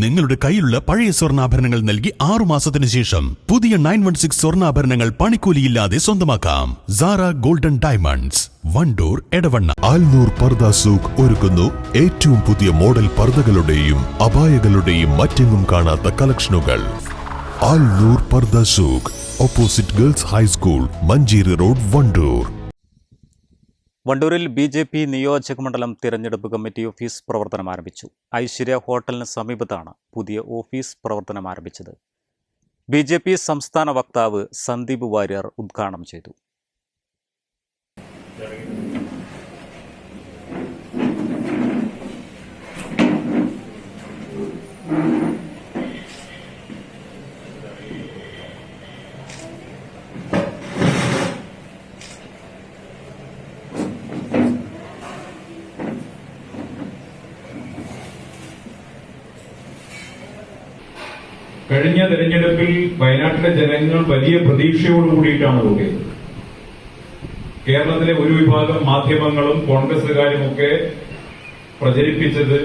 നിങ്ങളുടെ കയ്യിലുള്ള പഴയ സ്വർണ്ണാഭരണങ്ങൾ നൽകി 6 മാസത്തിന് ശേഷം പുതിയ 916 സ്വർണ്ണാഭരണങ്ങൾ പണിക്കൂലിയില്ലാതെ സ്വന്തമാക്കാം. Zara golden diamonds, Wandoor, Edavanna. ആൽനൂർ പർദ സൂഖ് ഒരുക്കുന്നു ഏറ്റവും പുതിയ മോഡൽ പർദകളുടെയും അബായകളുടെയും മറ്റെങ്ങും കാണാത്ത കളക്ഷനുകൾ. ആൽനൂർ പർദ സൂഖ്, opposite girls high school, Manjeri road, Wandoor. വണ്ടൂരിൽ BJP നിയോജകമണ്ഡലം തിരഞ്ഞെടുപ്പ് കമ്മിറ്റി ഓഫീസ് പ്രവർത്തനം ആരംഭിച്ചു. ഐശ്വര്യ ഹോട്ടലിന് സമീപത്താണ് പുതിയ ഓഫീസ് പ്രവർത്തനം ആരംഭിച്ചത്. BJP സംസ്ഥാന വക്താവ് സന്ദീപ് വാര്യർ ഉദ്ഘാടനം ചെയ്തു. കഴിഞ്ഞ തെരഞ്ഞെടുപ്പിൽ വയനാട്ടിലെ ജനങ്ങൾ വലിയ പ്രതീക്ഷയോടുകൂടിയിട്ടാണ് നോക്കിയത്. കേരളത്തിലെ ഒരു വിഭാഗം മാധ്യമങ്ങളും കോൺഗ്രസുകാരുമൊക്കെ പ്രചരിപ്പിച്ചത്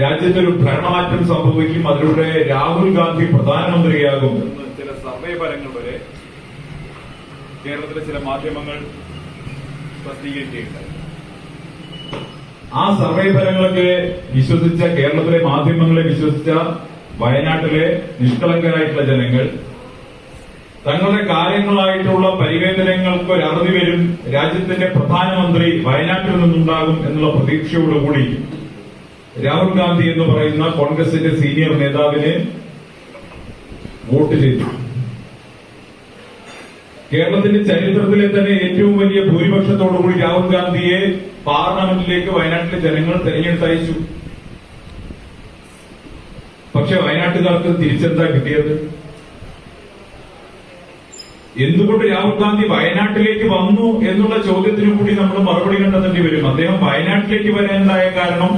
രാജ്യത്തൊരു ഭരണമാറ്റം സംഭവിക്കും, അതിലൂടെ രാഹുൽ ഗാന്ധി പ്രധാനമന്ത്രിയാകും എന്ന് ചില സർവേ ഫലങ്ങൾ വരെ കേരളത്തിലെ ചില മാധ്യമങ്ങൾ പ്രസിദ്ധീകരിക്കുകയുണ്ടായി. ആ സർവേ ഫലങ്ങളൊക്കെ വിശ്വസിച്ച, കേരളത്തിലെ മാധ്യമങ്ങളെ വിശ്വസിച്ച വയനാട്ടിലെ നിഷ്കളങ്കരായിട്ടുള്ള ജനങ്ങൾ തങ്ങളുടെ കാര്യങ്ങളായിട്ടുള്ള പരിവേദനങ്ങൾക്ക് ഒരു അറുതി വരും, രാജ്യത്തിന്റെ പ്രധാനമന്ത്രി വയനാട്ടിൽ നിന്നുണ്ടാകും എന്നുള്ള പ്രതീക്ഷയോടുകൂടി രാഹുൽ ഗാന്ധി എന്ന് പറയുന്ന കോൺഗ്രസിന്റെ സീനിയർ നേതാവിന് വോട്ട് ചെയ്തു. കേരളത്തിന്റെ ചരിത്രത്തിലെ തന്നെ ഏറ്റവും വലിയ ഭൂരിപക്ഷത്തോടുകൂടി രാഹുൽ ഗാന്ധിയെ പാർലമെന്റിലേക്ക് വയനാട്ടിലെ ജനങ്ങൾ തെരഞ്ഞെടുത്തയച്ചു. പക്ഷെ വയനാട്ടുകാർക്ക് തിരിച്ചെന്താ കിട്ടിയത്? എന്തുകൊണ്ട് രാഹുൽ ഗാന്ധി വയനാട്ടിലേക്ക് വന്നു എന്നുള്ള ചോദ്യത്തിനു കൂടി നമ്മൾ മറുപടി കണ്ടെത്തേണ്ടി വരും. അദ്ദേഹം വയനാട്ടിലേക്ക് വരാനുണ്ടായ കാരണം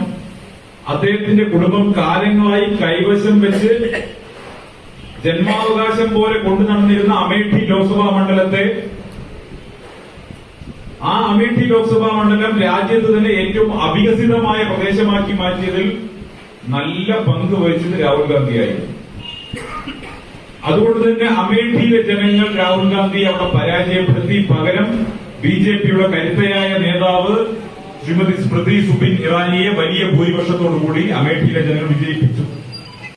അദ്ദേഹത്തിന്റെ കുടുംബം കാലങ്ങളായി കൈവശം വെച്ച് ജന്മാവകാശം പോലെ കൊണ്ടു നടന്നിരുന്ന അമേഠി ലോക്സഭാ മണ്ഡലത്തെ, ആ അമേഠി ലോക്സഭാ മണ്ഡലം രാജ്യത്ത് തന്നെ ഏറ്റവും അവികസിതമായ പ്രദേശമാക്കി മാറ്റിയതിൽ നല്ല പങ്ക് വഹിച്ചത് രാഹുൽ ഗാന്ധിയായിരുന്നു. അതുകൊണ്ട് തന്നെ അമേഠിയിലെ ജനങ്ങൾ രാഹുൽ ഗാന്ധി അവിടെ പരാജയപ്പെടുത്തി പകരം BJPയുടെ കരുത്തയായ നേതാവ് ശ്രീമതി സ്മൃതി സുബിൻ ഇറാനിയെ വലിയ ഭൂരിപക്ഷത്തോടുകൂടി അമേഠിയിലെ ജനങ്ങൾ വിജയിപ്പിച്ചു.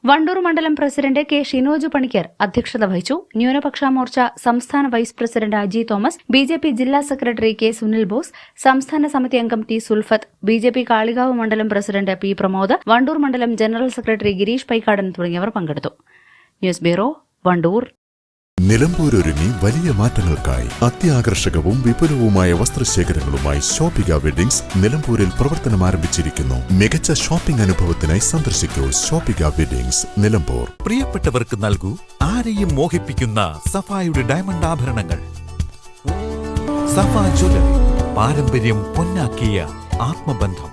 വണ്ടൂർ മണ്ഡലം പ്രസിഡന്റ് K. ഷിനോജ് പണിക്കർ അധ്യക്ഷത വഹിച്ചു. ന്യൂനപക്ഷ മോർച്ച സംസ്ഥാന vice president Aji Thomas, BJP ജില്ലാ സെക്രട്ടറി K. സുനിൽ ബോസ്, സംസ്ഥാന സമിതി അംഗം T. സുൽഫത്ത്, BJP കാളികാവ് മണ്ഡലം പ്രസിഡന്റ് P. പ്രമോദ്, വണ്ടൂർ മണ്ഡലം ജനറൽ സെക്രട്ടറി ഗിരീഷ് പൈക്കാടൻ തുടങ്ങിയവർ പങ്കെടുത്തു. News bureau, Wandoor. നിലമ്പൂരൊരുങ്ങി വലിയ മാറ്റങ്ങൾക്കായി അത്യാകർഷകവും വിപുലവുമായ വസ്ത്രശേഖരങ്ങളുമായി ഷോപ്പിക വെഡിങ്സ് നിലമ്പൂരിൽ പ്രവർത്തനം ആരംഭിച്ചിരിക്കുന്നു. മികച്ച ഷോപ്പിംഗ് അനുഭവത്തിനായി സന്ദർശിക്കൂ ഷോപ്പിക വെഡിങ്സ്, നിലമ്പൂർ. പ്രിയപ്പെട്ടവർക്ക് നൽകൂ ആരെയും മോഹിപ്പിക്കുന്ന സഫായുടെ ഡയമണ്ട് ആഭരണങ്ങൾ. സഫ ജ്വല്ലറി, പാരമ്പര്യം പൊന്നാക്കിയ ആത്മബന്ധം.